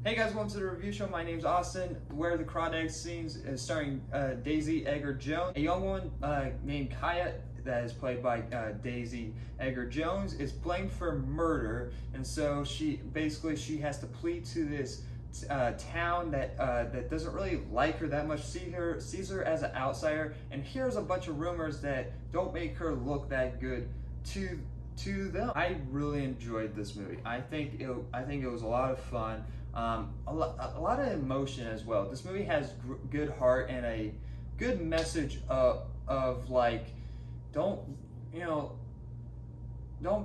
Hey guys, welcome to the review show. My name's Austin. Where the Crawdads scenes is starring Daisy Edgar-Jones. A young woman named Kaya, that is played by Daisy Edgar-Jones, is blamed for murder, and so she has to plead to this town that doesn't really like her that much, sees her as an outsider, and hears a bunch of rumors that don't make her look that good to them. I really enjoyed this movie. I think it was a lot of fun. A lot of emotion as well. This movie has good heart and a good message of like, don't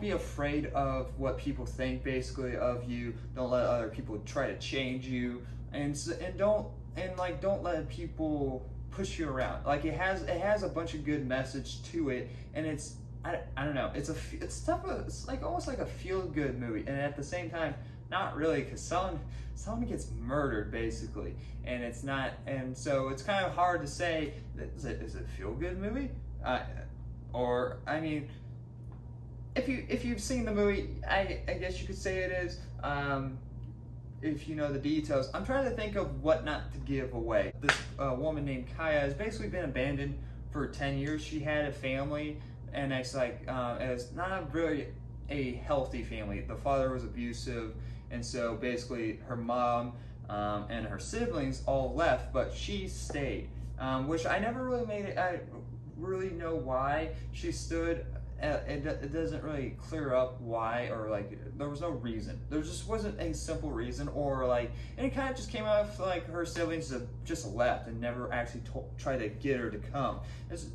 be afraid of what people think basically of you. Don't let other people try to change you, and don't let people push you around. Like it has a bunch of good message to it, and it's I don't know. It's like almost like a feel-good movie, and at the same time, not really, because someone gets murdered basically, and it's not, and so it's kind of hard to say. Is it a feel-good movie? Or I mean, if you've seen the movie, I guess you could say it is. If you know the details, I'm trying to think of what not to give away. This woman named Kaya has basically been abandoned for 10 years. She had a family, and it's like it's not really a healthy family. The father was abusive, and so basically her mom and her siblings all left, but she stayed, which I never really made it. I really know why she stood. It doesn't really clear up why, or like there was no reason. There just wasn't a simple reason, or like, and it kind of just came out of like her siblings just left and never actually tried to get her to come. It's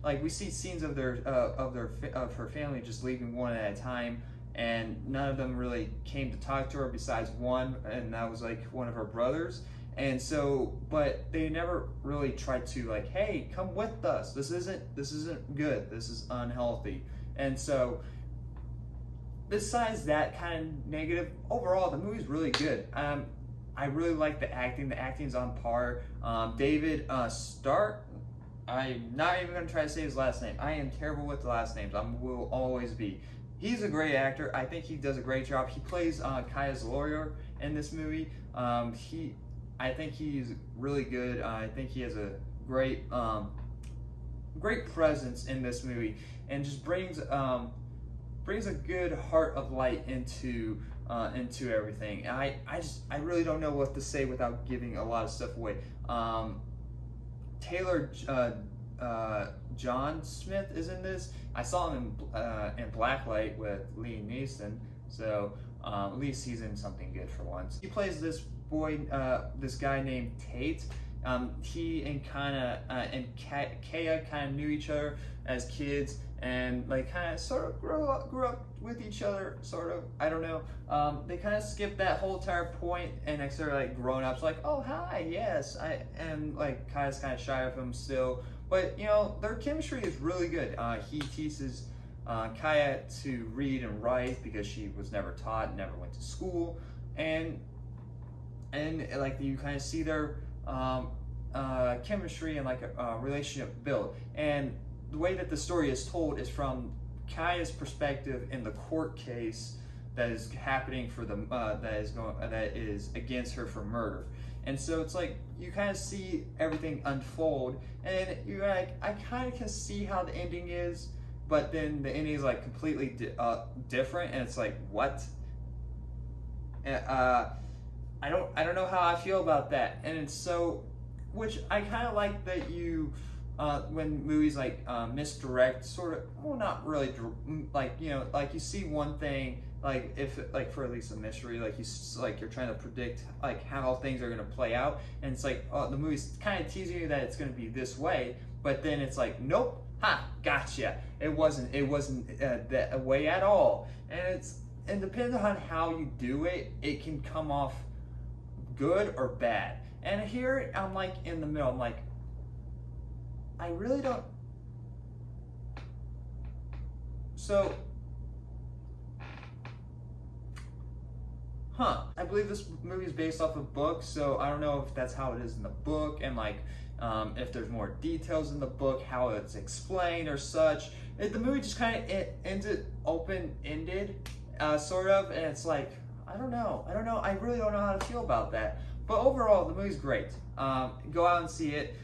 like we see scenes of her family just leaving one at a time, and none of them really came to talk to her besides one, and that was like one of her brothers. And so, but they never really tried to like, hey, come with us. This isn't good. This is unhealthy. And so, besides that kind of negative, overall the movie's really good. I really like the acting. The acting's on par. David Stark. I'm not even gonna try to say his last name. I am terrible with the last names. I will always be. He's a great actor. I think he does a great job. He plays Kaya's lawyer in this movie. I think he's really good. I think he has a great presence in this movie, and just brings a good heart of light into everything. And I really don't know what to say without giving a lot of stuff away. Taylor John Smith is in this. I saw him in Blacklight with Liam Neeson, so at least he's in something good for once. He plays this this guy named Tate. He and Kaya kind of knew each other as kids, and like kind of sort of grew up with each other, sort of. I don't know. They kind of skipped that whole entire point, and they sort of like grown ups, like, oh hi, yes, and like Kaya's kind of shy of him still, but their chemistry is really good. He teaches Kaya to read and write because she was never taught, never went to school, and like you kind of see their chemistry and like a relationship built. And the way that the story is told is from Kaya's perspective in the court case that is happening for the that is against her for murder. And so it's like you kind of see everything unfold, and you're like, I kind of can see how the ending is, but then the ending is like completely different, and it's like, what? I don't know how I feel about that, and it's so, which I kind of like that you, when movies like misdirect, sort of, well, not really, like like you see one thing, like if like for at least a mystery, like you're trying to predict like how things are gonna play out, and it's like, oh, the movie's kind of teasing you that it's gonna be this way, but then it's like, nope, gotcha, it wasn't that way at all, and depending on how you do it, it can come off good or bad. And here I'm like in the middle. I'm like, I really don't. So, I believe this movie is based off of books, so I don't know if that's how it is in the book, and like if there's more details in the book, how it's explained or such. The movie just kind of ends it open-ended, sort of, and it's like, I don't know. I really don't know how to feel about that. But overall, the movie's great. Go out and see it.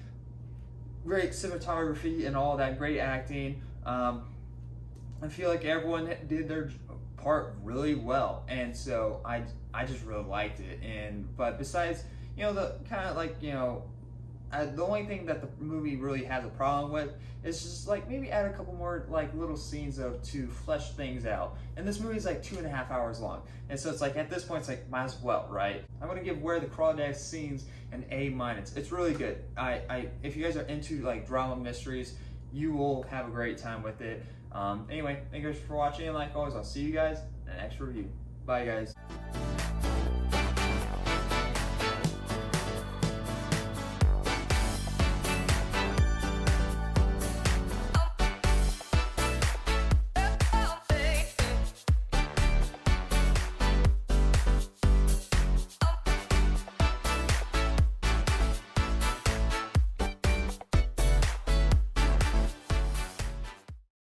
Great cinematography and all that. Great acting. I feel like everyone did their part really well, and so I just really liked it. But besides, the kind of like, the only thing that the movie really has a problem with is just like maybe add a couple more like little scenes to flesh things out. And this movie is like 2.5 hours long, and so it's like at this point it's like might as well, right? I'm gonna give Where the Crawdads Sings an A-. It's really good. If you guys are into like drama mysteries, you will have a great time with it. Anyway, thank you guys for watching, and like always, I'll see you guys in the next review. Bye, guys.